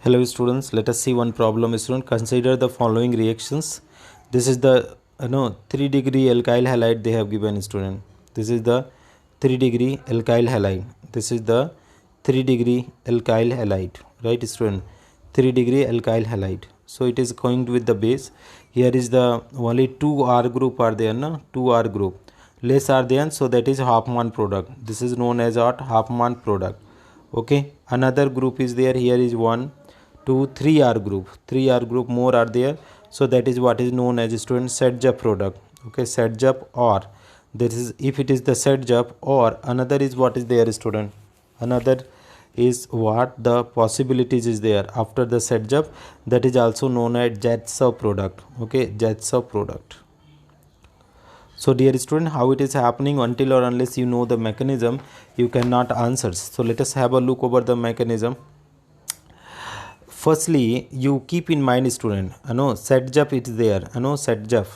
Hello students, let us see one problem. Student, consider the following reactions. This is the 3 degree alkyl halide they have given student. This is the 3 degree alkyl halide. This is the 3 degree alkyl halide, right student? 3 degree alkyl halide. So it is going with the base. Here is the only 2 R group are there, no? 2 R group. Less are there, so that is Hofmann product. This is known as what? Hofmann product. Okay, another group is there. Here is 1 2 3 R group, 3 R group more are there, so that is what is known as student Sedgwick product. Okay, Sedgwick, or this is, if it is the Sedgwick, or another is what is there student, another is what the possibilities is there after the Sedgwick, that is also known as Jatzow product. Okay, Jatzow product. So dear student, how it is happening, until or unless you know the mechanism, you cannot answer. So let us have a look over the mechanism. Firstly, you keep in mind student, Sedgwick it is there, Sedgwick.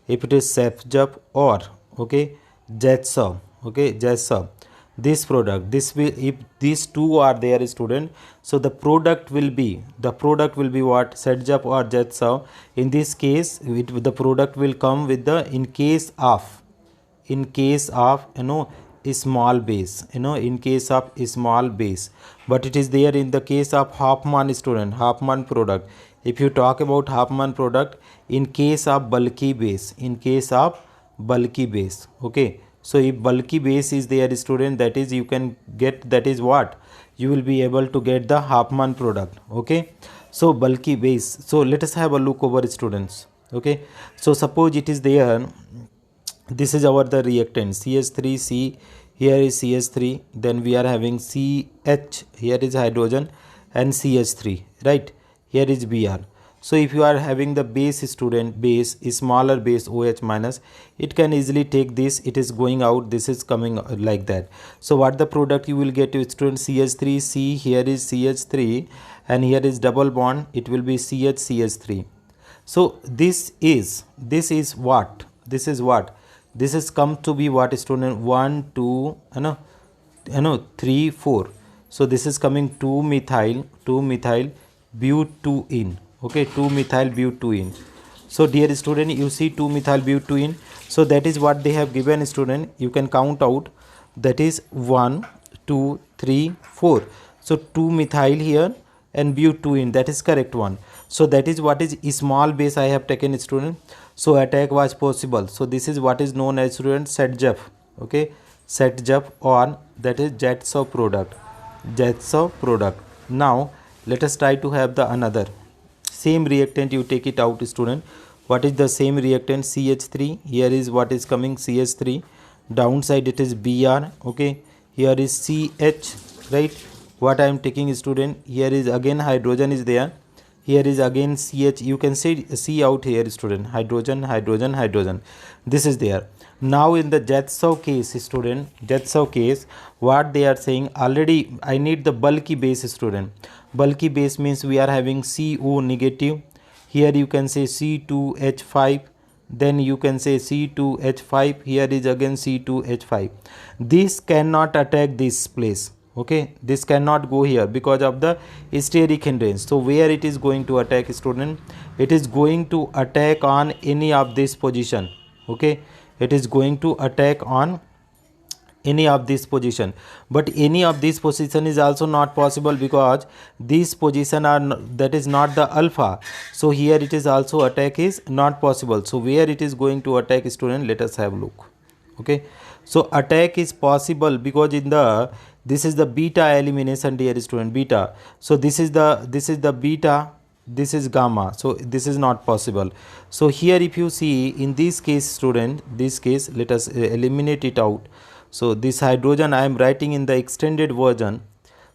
If it is Sedgwick or okay, Jatzow, okay, Jatzow, this product, this will, if these two are there student, so the product will be what? Sedgwick or Jatzow. In this case, the product will come with the, in case of a small base, in case of a small base, but it is there in the case of Hofmann student, Hofmann product. If you talk about Hofmann product, in case of bulky base, okay, so if bulky base is there student, that is you can get, that is what you will be able to get the Hofmann product. Okay, so bulky base. So let us have a look over students. Okay, so suppose it is there, this is our the reactant CH3C, here is CH3, then we are having CH, here is hydrogen, and CH3, right? Here is Br. So if you are having the base student, base is smaller base OH minus, it can easily take this, it is going out, this is coming like that. So what the product you will get to student, CH3C, here is CH3, and here is double bond, it will be CH3. So this is what, this is come to be what student, 1 2 3 4. So this is coming 2 methyl butene. Okay, 2 methyl butene. So dear student, you see 2 methyl butene, so that is what they have given student. You can count out, that is 1 2 3 4. So 2 methyl here and butene, that is correct one. So that is what is small base I have taken student. So attack was possible. So this is what is known as student Sedgwick. Okay, Sedgwick, or that is Jatzow product. Now let us try to have the another same reactant. You take it out student. What is the same reactant? CH3. Here is what is coming, CH3. Downside it is Br. Okay, here is CH, right? What I am taking student, here is again hydrogen is there, here is again CH, you can see out here student, hydrogen. This is there. Now in the Jatzow case student, Jatzow case, what they are saying, already I need the bulky base student. Bulky base means we are having CO negative, here you can say C2H5, then you can say C2H5, here is again C2H5. This cannot attack this place. Okay, this cannot go here because of the steric hindrance. So where it is going to attack student, it is going to attack on any of this position. Okay, it is going to attack on any of this position, but any of this position is also not possible because these position are that is not the alpha. So here it is also attack is not possible. So where it is going to attack student, let us have a look. Okay, so attack is possible because in the, this is the beta elimination dear student, beta. So this is the beta, this is gamma, so this is not possible. So here if you see in this case student, this case, let us eliminate it out. So this hydrogen I am writing in the extended version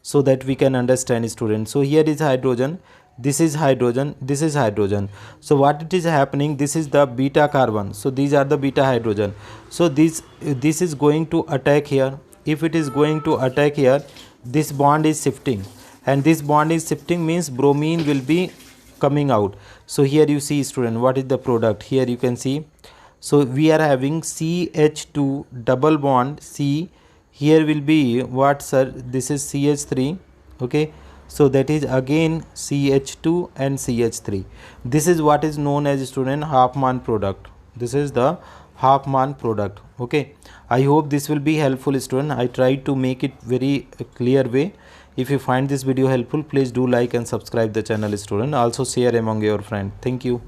so that we can understand student. So here is hydrogen, this is hydrogen, this is hydrogen. So what it is happening, this is the beta carbon, so these are the beta hydrogen. So this is going to attack here. If it is going to attack here, this bond is shifting, and this bond is shifting means bromine will be coming out. So here you see student, what is the product, here you can see. So we are having CH2 double bond C, here will be what sir, this is CH3. Okay, So that is again CH2 and CH3. This is what is known as student Hofmann product. This is the Hofmann product. Okay, I hope this will be helpful student. I tried to make it very clear way. If you find this video helpful, please do like and subscribe the channel student. Also share among your friends. Thank you.